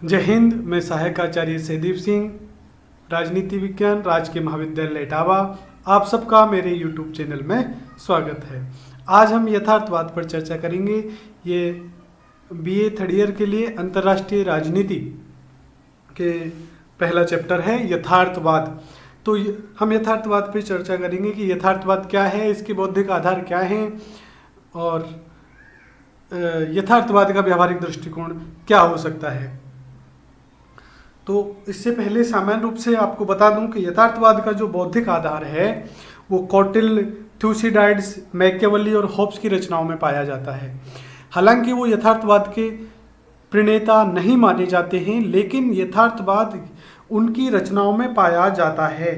जय हिंद। मैं सहायक आचार्य सहदीप सिंह, राजनीति विज्ञान राजकीय महाविद्यालय इटावा। आप सबका मेरे YouTube चैनल में स्वागत है। आज हम यथार्थवाद पर चर्चा करेंगे। ये BA थर्ड ईयर के लिए अंतर्राष्ट्रीय राजनीति के पहला चैप्टर है यथार्थवाद। तो हम यथार्थवाद पर चर्चा करेंगे कि यथार्थवाद क्या है, इसके बौद्धिक आधार क्या हैं और यथार्थवाद का व्यावहारिक दृष्टिकोण क्या हो सकता है। तो इससे पहले सामान्य रूप से आपको बता दूं कि यथार्थवाद का जो बौद्धिक आधार है वो कौटिल्य, थ्यूसिडाइड्स, मैकियावेली और होब्स की रचनाओं में पाया जाता है। हालांकि वो यथार्थवाद के प्रणेता नहीं माने जाते हैं, लेकिन यथार्थवाद उनकी रचनाओं में पाया जाता है।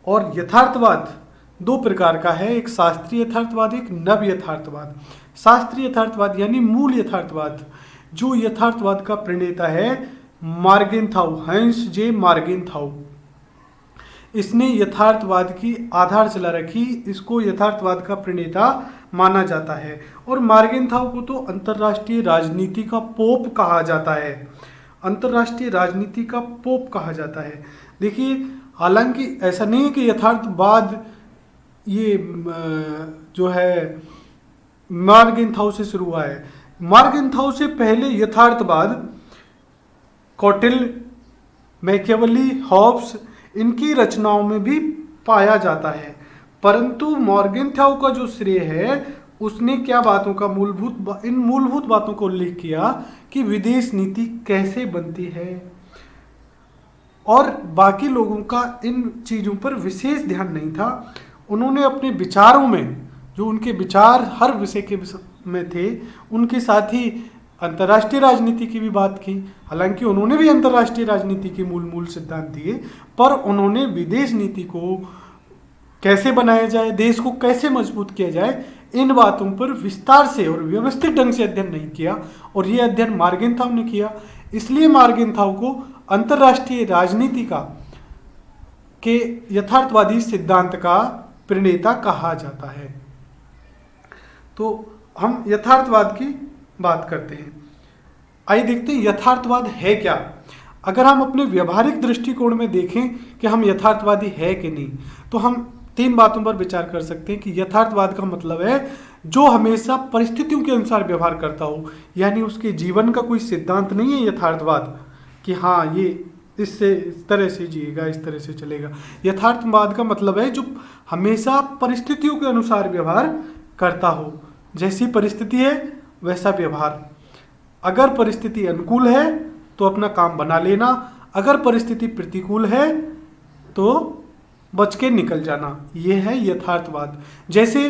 और यथार्थवाद दो प्रकार का है, एक शास्त्रीय यथार्थवाद, एक नव यथार्थवाद। शास्त्रीय यथार्थवाद यानी मूल यथार्थवाद, जो यथार्थवाद का प्रणेता है मार्गेनथाउ, हैंस जे मार्गेनथाउ, इसने यथार्थवाद की आधारशिला रखी। इसको यथार्थवाद का प्रणेता माना जाता है। और मार्गेनथाउ को तो अंतर्राष्ट्रीय राजनीति का पोप कहा जाता है। अंतर्राष्ट्रीय राजनीति का पोप कहा जाता है। देखिए, हालांकि ऐसा नहीं है कि यथार्थवाद ये जो है मार्गेनथाउ से शुरू हुआ है। मार्गेनथाउ से पहले यथार्थवाद कौटिल्य, मैकियावेली, हॉब्स, इनकी रचनाओं में भी पाया जाता है। परंतु मार्गेनथाउ का जो श्रेय है, उसने क्या बातों का इन मूलभूत बातों को उल्लेख किया कि विदेश नीति कैसे बनती है, और बाकी लोगों का इन चीज़ों पर विशेष ध्यान नहीं था। उन्होंने अपने विचारों में, जो उनके विचार हर विषय के में थे, उनके साथ ही अंतर्राष्ट्रीय राजनीति की भी बात की। हालांकि उन्होंने भी अंतर्राष्ट्रीय राजनीति के मूल सिद्धांत दिए, पर उन्होंने विदेश नीति को कैसे बनाया जाए, देश को कैसे मजबूत किया जाए, इन बातों पर विस्तार से और व्यवस्थित ढंग से अध्ययन नहीं किया। और ये अध्ययन मार्गेनथाउ ने किया। इसलिए मार्गेनथाउ को अंतर्राष्ट्रीय राजनीति के यथार्थवादी सिद्धांत का प्रणेता कहा जाता है। तो हम यथार्थवाद की बात करते हैं। आइए देखते हैं यथार्थवाद है क्या। अगर हम अपने व्यवहारिक दृष्टिकोण में देखें कि हम यथार्थवादी है कि नहीं, तो हम तीन बातों पर विचार कर सकते हैं कि यथार्थवाद का मतलब है जो हमेशा परिस्थितियों के अनुसार व्यवहार करता हो, यानी उसके जीवन का कोई सिद्धांत नहीं है यथार्थवाद कि हाँ ये इससे इस तरह से जिएगा, इस तरह से चलेगा। यथार्थवाद का मतलब है जो हमेशा परिस्थितियों के अनुसार व्यवहार करता हो। जैसी परिस्थिति है वैसा व्यवहार। अगर परिस्थिति अनुकूल है तो अपना काम बना लेना, अगर परिस्थिति प्रतिकूल है तो बच के निकल जाना। यह है यथार्थवाद। जैसे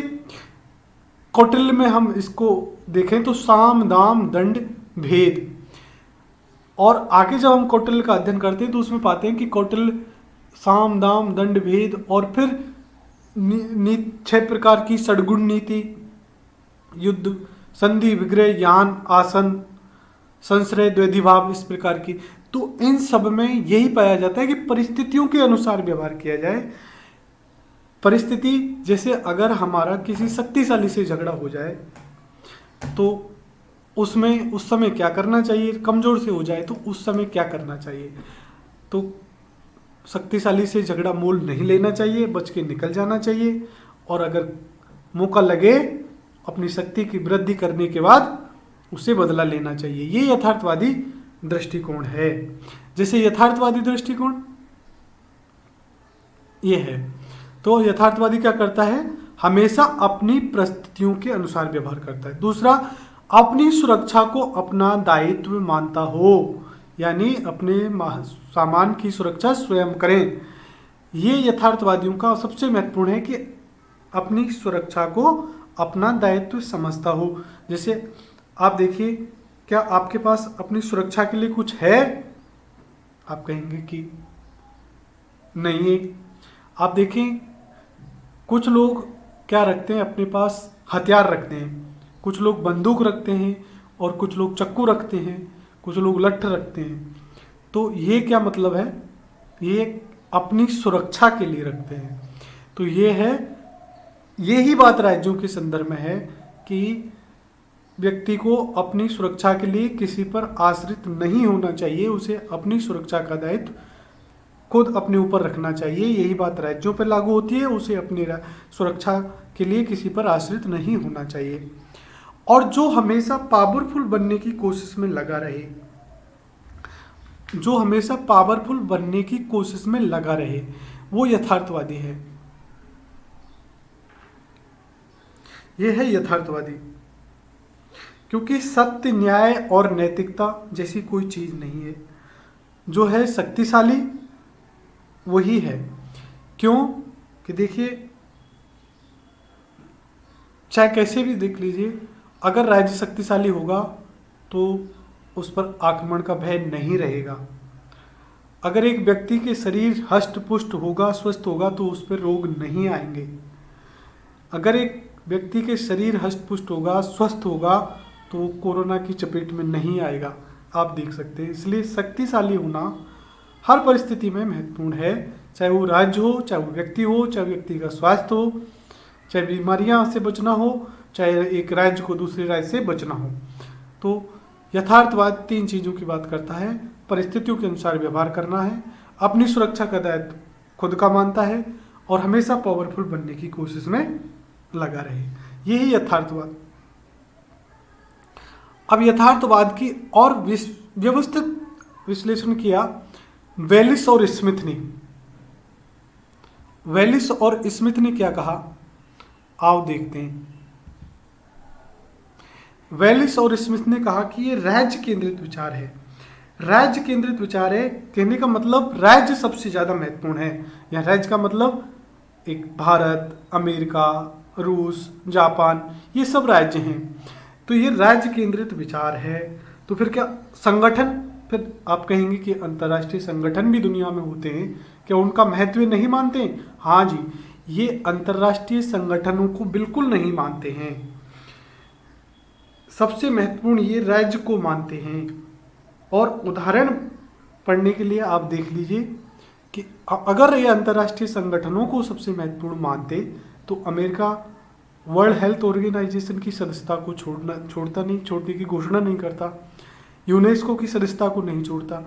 कौटिल्य में हम इसको देखें तो साम, दाम, दंड, भेद। और आगे जब हम कौटिल्य का अध्ययन करते हैं तो उसमें पाते हैं कि कौटिल्य साम, दाम, दंड, भेद और फिर 6 प्रकार की षड्गुण नीति, युद्ध, संधि, विग्रह, यान, आसन, संश्रय, द्वैधिभाव, इस प्रकार की। तो इन सब में यही पाया जाता है कि परिस्थितियों के अनुसार व्यवहार किया जाए। परिस्थिति जैसे अगर हमारा किसी शक्तिशाली से झगड़ा हो जाए तो उसमें उस समय क्या करना चाहिए, कमजोर से हो जाए तो उस समय क्या करना चाहिए। तो शक्तिशाली से झगड़ा मोल नहीं लेना चाहिए, बच के निकल जाना चाहिए। और अगर मौका लगे अपनी शक्ति की वृद्धि करने के बाद उसे बदला लेना चाहिए। ये यथार्थवादी दृष्टिकोण है। जैसे यथार्थवादी दृष्टिकोण ये है, तो यथार्थवादी क्या करता है, हमेशा अपनी परिस्थितियों के अनुसार व्यवहार करता है। दूसरा, अपनी सुरक्षा को अपना दायित्व मानता हो, यानी अपने सामान की सुरक्षा स्वयं करें। ये यथार्थवादियों का सबसे महत्वपूर्ण है कि अपनी सुरक्षा को अपना दायित्व समझता हो। जैसे आप देखिए, क्या आपके पास अपनी सुरक्षा के लिए कुछ है? आप कहेंगे कि नहीं है। आप देखें, कुछ लोग क्या रखते हैं, अपने पास हथियार रखते हैं। कुछ लोग बंदूक रखते हैं और कुछ लोग चाकू रखते हैं, कुछ लोग लठ रखते हैं। तो ये क्या मतलब है, ये अपनी सुरक्षा के लिए रखते हैं। तो ये है, यही बात राज्यों के संदर्भ में है कि व्यक्ति को अपनी सुरक्षा के लिए किसी पर आश्रित नहीं होना चाहिए, उसे अपनी सुरक्षा का दायित्व खुद अपने ऊपर रखना चाहिए। यही बात राज्यों पर लागू होती है, उसे अपनी सुरक्षा के लिए किसी पर आश्रित नहीं होना चाहिए। और जो हमेशा पावरफुल बनने की कोशिश में लगा रहे, जो हमेशा पावरफुल बनने की कोशिश में लगा रहे, वो यथार्थवादी है। ये है यथार्थवादी, क्योंकि सत्य, न्याय और नैतिकता जैसी कोई चीज नहीं है। जो है शक्तिशाली वही है। क्यों? कि देखिए, चाहे कैसे भी देख लीजिए, अगर राज्य शक्तिशाली होगा तो उस पर आक्रमण का भय नहीं रहेगा। अगर एक व्यक्ति के शरीर हष्ट पुष्ट होगा, स्वस्थ होगा, तो उस पर रोग नहीं आएंगे। अगर एक व्यक्ति के शरीर हष्ट पुष्ट होगा, स्वस्थ होगा, तो वो कोरोना की चपेट में नहीं आएगा। आप देख सकते हैं। इसलिए शक्तिशाली होना हर परिस्थिति में महत्वपूर्ण है, चाहे वो राज्य हो, चाहे वो व्यक्ति हो, चाहे व्यक्ति का स्वास्थ्य हो, चाहे बीमारियां से बचना हो, चाहे एक राज्य को दूसरे राज्य से बचना हो। तो यथार्थवाद तीन चीज़ों की बात करता है। परिस्थितियों के अनुसार व्यवहार करना है, अपनी सुरक्षा का दायित्व खुद का मानता है, और हमेशा पावरफुल बनने की कोशिश में लगा रहे। यही यथार्थवाद। अब यथार्थवाद की और व्यवस्थित विश्लेषण किया वेलिस और स्मिथ ने। वेलिस और स्मिथ ने क्या कहा, आओ देखते हैं। वेलिस और स्मिथ ने कहा कि ये राज्य केंद्रित विचार है। राज्य केंद्रित विचार है, कहने का मतलब राज्य सबसे ज्यादा महत्वपूर्ण है। या राज्य का मतलब एक भारत, अमेरिका, रूस, जापान, ये सब राज्य हैं। तो ये राज्य केंद्रित विचार है। तो फिर क्या संगठन, फिर आप कहेंगे कि अंतर्राष्ट्रीय संगठन भी दुनिया में होते हैं, क्या उनका महत्व नहीं मानते? हाँ जी, ये अंतर्राष्ट्रीय संगठनों को बिल्कुल नहीं मानते हैं। सबसे महत्वपूर्ण ये राज्य को मानते हैं। और उदाहरण पढ़ने के लिए आप देख लीजिए कि अगर ये अंतर्राष्ट्रीय संगठनों को सबसे महत्वपूर्ण मानते तो अमेरिका वर्ल्ड हेल्थ ऑर्गेनाइजेशन की सदस्यता को छोड़ने की घोषणा नहीं करता, यूनेस्को की सदस्यता को नहीं छोड़ता।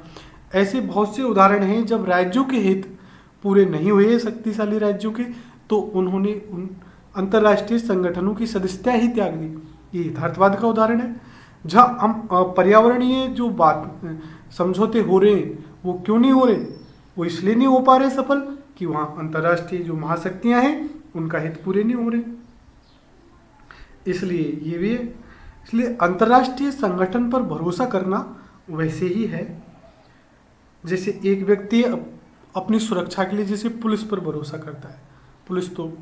ऐसे बहुत से उदाहरण हैं जब राज्यों के हित पूरे नहीं हुए शक्तिशाली राज्यों के, तो उन्होंने उन अंतर्राष्ट्रीय संगठनों की सदस्यता ही त्याग दी। ये यथार्थवाद का उदाहरण है। जहाँ हम पर्यावरणीय जो बात समझौते हो रहे हैं, वो क्यों नहीं हो रहे? वो इसलिए नहीं हो पा रहे सफल कि वहाँ अंतर्राष्ट्रीय जो महाशक्तियाँ हैं उनका हित पूरे नहीं हो रहे, इसलिए ये भी है। इसलिए अंतर्राष्ट्रीय संगठन पर भरोसा करना वैसे ही है जैसे एक व्यक्ति अपनी सुरक्षा के लिए जैसे पुलिस पर भरोसा करता है। पुलिस तो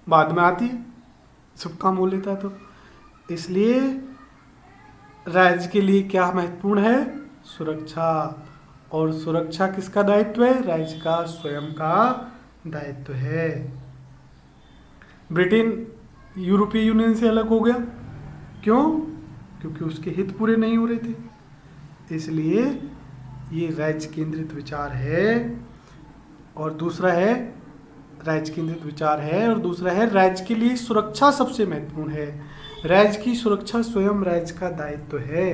बाद में आती है, सब काम हो लेता है। तो इसलिए राज्य के लिए क्या महत्वपूर्ण है? सुरक्षा। और सुरक्षा किसका दायित्व है? राज्य का स्वयं का दायित्व है। ब्रिटेन यूरोपीय यूनियन से अलग हो गया, क्यों? क्योंकि उसके हित पूरे नहीं हो रहे थे। इसलिए ये राज्य केंद्रित विचार है। और दूसरा है राज्य केंद्रित विचार है, और दूसरा है राज्य के लिए सुरक्षा सबसे महत्वपूर्ण है। राज्य की सुरक्षा स्वयं राज्य का दायित्व है।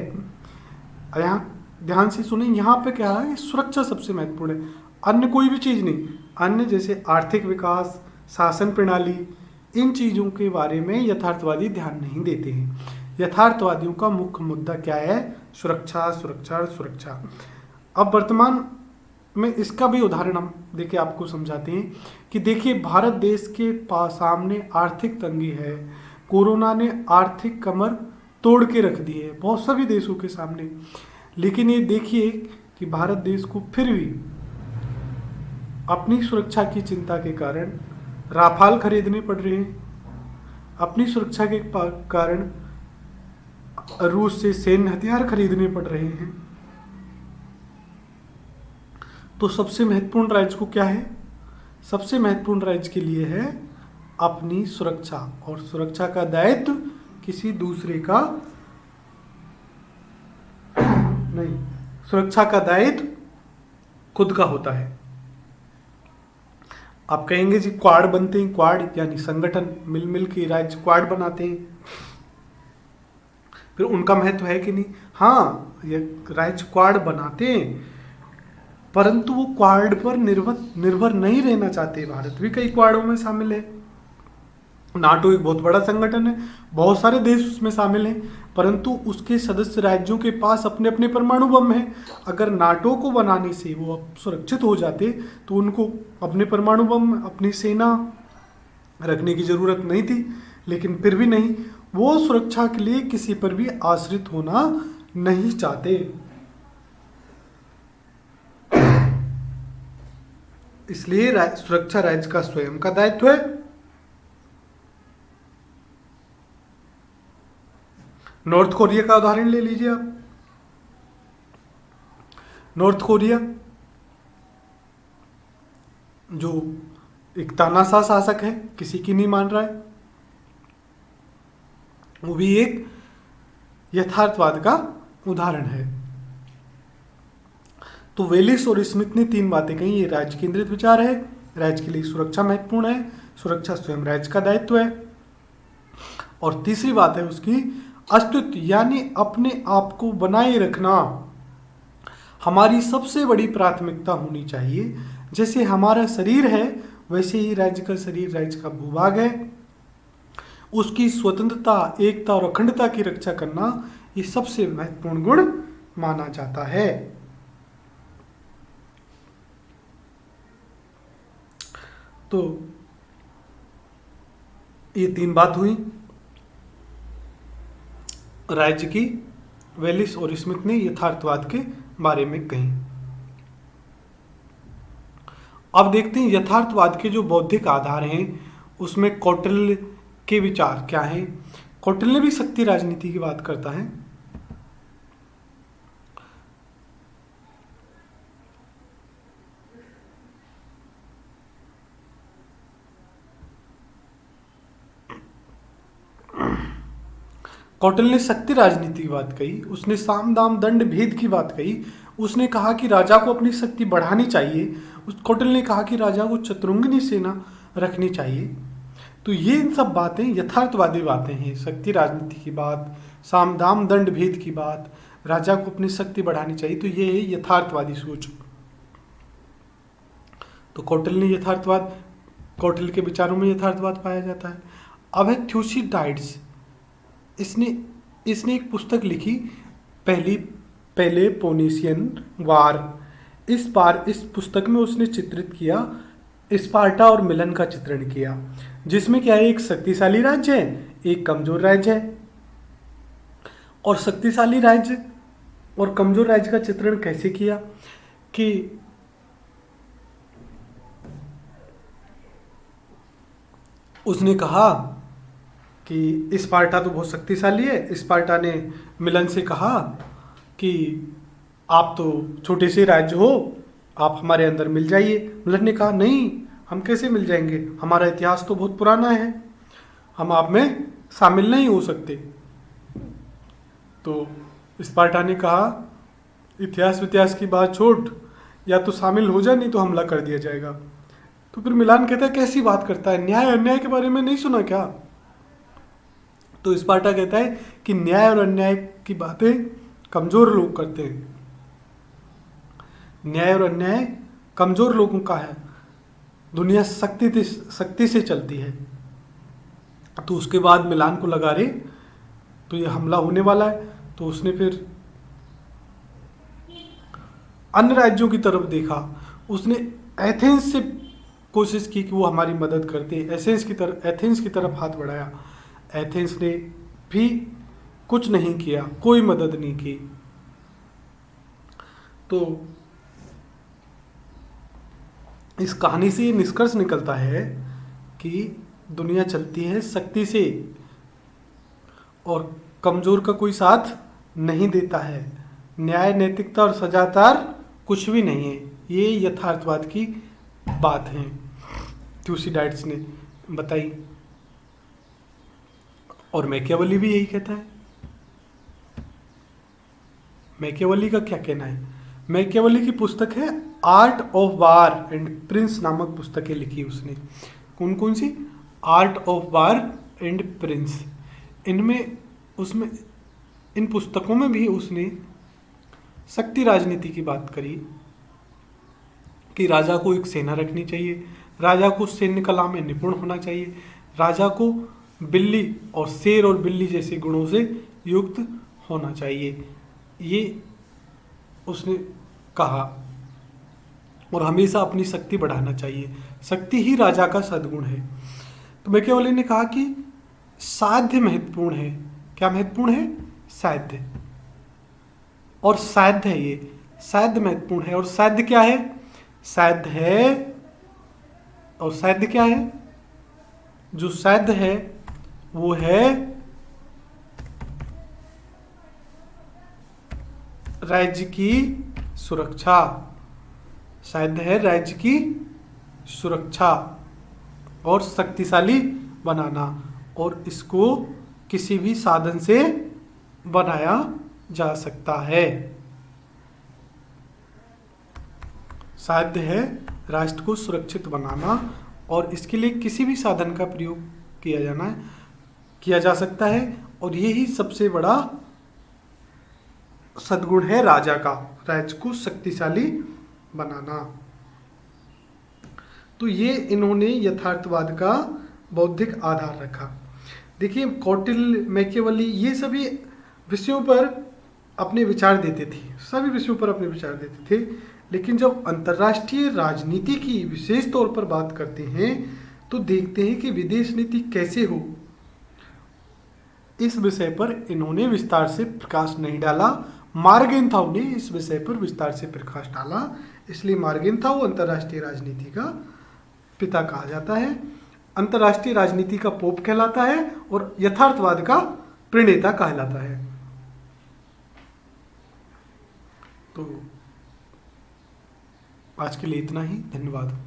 यहाँ ध्यान से सुने, यहाँ पे क्या है? सुरक्षा सबसे महत्वपूर्ण है, अन्य कोई भी चीज़ नहीं। अन्य जैसे आर्थिक विकास, शासन प्रणाली, इन चीज़ों के बारे में यथार्थवादी ध्यान नहीं देते हैं। यथार्थवादियों का मुख्य मुद्दा क्या है? सुरक्षा, सुरक्षा, सुरक्षा। अब वर्तमान में इसका भी उदाहरण हम देखिए आपको समझाते हैं कि देखिए भारत देश के पास सामने आर्थिक तंगी है। कोरोना ने आर्थिक कमर तोड़ के रख दी है बहुत सभी देशों के सामने। लेकिन ये देखिए कि भारत देश को फिर भी अपनी सुरक्षा की चिंता के कारण राफाल खरीदने पड़ रहे हैं, अपनी सुरक्षा के कारण रूस से सैन्य हथियार खरीदने पड़ रहे हैं। तो सबसे महत्वपूर्ण राज्य को क्या है? सबसे महत्वपूर्ण राज्य के लिए है अपनी सुरक्षा, और सुरक्षा का दायित्व किसी दूसरे का नहीं, सुरक्षा का दायित्व खुद का होता है। आप कहेंगे जी क्वाड बनते हैं, क्वाड यानी संगठन मिल के राज्य क्वाड बनाते हैं। फिर उनका महत्व है कि नहीं? हाँ, ये राज्य क्वाड बनाते हैं, परंतु वो क्वाड पर निर्भर निर्भर नहीं रहना चाहते। भारत भी कई क्वाडों में शामिल है। नाटो एक बहुत बड़ा संगठन है, बहुत सारे देश उसमें शामिल हैं, परंतु उसके सदस्य राज्यों के पास अपने अपने परमाणु बम हैं। अगर नाटो को बनाने से वो सुरक्षित हो जाते तो उनको अपने परमाणु बम, अपनी सेना रखने की जरूरत नहीं थी। लेकिन फिर भी नहीं, वो सुरक्षा के लिए किसी पर भी आश्रित होना नहीं चाहते। इसलिए सुरक्षा राज्य का स्वयं का दायित्व है। नॉर्थ कोरिया का उदाहरण ले लीजिए आप। नॉर्थ कोरिया जो एक तानाशाह शासक है, किसी की नहीं मान रहा है, वो भी एक यथार्थवाद का उदाहरण है। तो वेलिस और स्मिथ ने 3 बातें कही। ये राज्य केंद्रित विचार है, राज्य के लिए सुरक्षा महत्वपूर्ण है, सुरक्षा स्वयं राज्य का दायित्व है। और तीसरी बात है उसकी अस्तित्व, यानी अपने आप को बनाए रखना हमारी सबसे बड़ी प्राथमिकता होनी चाहिए। जैसे हमारा शरीर है, वैसे ही राज्य का शरीर राज्य का भूभाग है। उसकी स्वतंत्रता, एकता और अखंडता की रक्षा करना ये सबसे महत्वपूर्ण गुण माना जाता है। तो ये 3 बात हुई राज्य की, वेलिस और स्मिथ ने यथार्थवाद के बारे में कही। अब देखते हैं यथार्थवाद के जो बौद्धिक आधार हैं उसमें कौटिल्य के विचार क्या हैं। कौटिल्य भी शक्ति राजनीति की बात करता है। कौटिल्य ने शक्ति राजनीति की बात कही, उसने साम दाम दंड भेद की बात कही, उसने कहा कि राजा को अपनी शक्ति बढ़ानी चाहिए। उस कौटिल्य ने कहा कि राजा को चतुरंगिनी सेना रखनी चाहिए। तो ये इन सब बातें यथार्थवादी बातें हैं। शक्ति राजनीति की बात, साम दाम दंड भेद की बात, राजा को अपनी शक्ति बढ़ानी चाहिए, तो ये है यथार्थवादी सोच। तो कौटिल्य ने यथार्थवाद, कौटिल्य के विचारों में यथार्थवाद पाया जाता है। अब है थ्यूसिडाइड्स। इसने एक पुस्तक लिखी, पहले पोनिशियन वार। इस पुस्तक में उसने चित्रित किया, स्पार्टा और मिलन का चित्रण किया, जिसमें क्या है, एक शक्तिशाली राज्य है, एक कमजोर राज्य है। और शक्तिशाली राज्य और कमजोर राज्य का चित्रण कैसे किया कि उसने कहा कि स्पार्टा तो बहुत शक्तिशाली है। स्पार्टा ने मिलन से कहा कि आप तो छोटे से राज्य हो, आप हमारे अंदर मिल जाइए। मिलन ने कहा नहीं, हम कैसे मिल जाएंगे, हमारा इतिहास तो बहुत पुराना है, हम आप में शामिल नहीं हो सकते। तो स्पार्टा ने कहा इतिहास की बात छोड़, या तो शामिल हो जा, नहीं तो हमला कर दिया जाएगा। तो फिर मिलान कहता है कैसी बात करता है, न्याय अन्याय के बारे में नहीं सुना क्या? तो स्पार्टा कहता है कि न्याय और अन्याय की बातें कमजोर लोग करते हैं, न्याय और अन्याय कमजोर लोगों का है, दुनिया शक्ति से चलती है। तो उसके बाद मिलान को लगा रे तो ये हमला होने वाला है। तो उसने फिर अन्य राज्यों की तरफ देखा, उसने एथेंस से कोशिश की कि वो हमारी मदद करते हैं, एथेंस की तरफ हाथ बढ़ाया। एथेंस ने भी कुछ नहीं किया, कोई मदद नहीं की। तो इस कहानी से निष्कर्ष निकलता है कि दुनिया चलती है शक्ति से और कमजोर का कोई साथ नहीं देता है। न्याय, नैतिकता और सदाचार कुछ भी नहीं है। ये यथार्थवाद की बात है, थ्यूसिडाइड्स ने बताई। और मैकियावेली भी यही कहता है। मैकियावेली का क्या कहना है? मैकियावेली की पुस्तक है Art of War and Prince नामक पुस्तकें लिखी उसने। कौन कौन सी? Art of War and Prince. इनमें उसमें इन पुस्तकों में भी उसने शक्ति राजनीति की बात करी कि राजा को एक सेना रखनी चाहिए, राजा को सैन्य कला में निपुण होना चाहिए, राजा को बिल्ली और शेर और बिल्ली जैसे गुणों से युक्त होना चाहिए, ये उसने कहा। और हमेशा अपनी शक्ति बढ़ाना चाहिए, शक्ति ही राजा का सद्गुण है। तो मैकियावेली ने कहा कि साध्य महत्वपूर्ण है। क्या महत्वपूर्ण है? साध्य। और साध्य है, ये साध्य महत्वपूर्ण है। और साध्य क्या है? साध्य है, और साध्य क्या है? जो साध्य है वो है राज्य की सुरक्षा। साध्य है राज्य की सुरक्षा और शक्तिशाली बनाना, और इसको किसी भी साधन से बनाया जा सकता है। साध्य है राष्ट्र को सुरक्षित बनाना, और इसके लिए किसी भी साधन का प्रयोग किया जा सकता है, और यही सबसे बड़ा सद्गुण है राजा का, राज्य को शक्तिशाली बनाना। तो ये इन्होंने यथार्थवाद का बौद्धिक आधार रखा। देखिए, कौटिल्य, मैकियावेली ये सभी विषयों पर अपने विचार देते थे, सभी विषयों पर अपने विचार देते थे, लेकिन जब अंतर्राष्ट्रीय राजनीति की विशेष तौर पर बात करते हैं तो देखते हैं कि विदेश नीति कैसे हो, इस विषय पर इन्होंने विस्तार से प्रकाश नहीं डाला। मार्गेंथाउ ने इस विषय पर विस्तार से प्रकाश डाला, इसलिए मार्गेंथाउ अंतर्राष्ट्रीय राजनीति का पिता कहा जाता है, अंतर्राष्ट्रीय राजनीति का पोप कहलाता है, और यथार्थवाद का प्रणेता कहलाता है। तो आज के लिए इतना ही, धन्यवाद।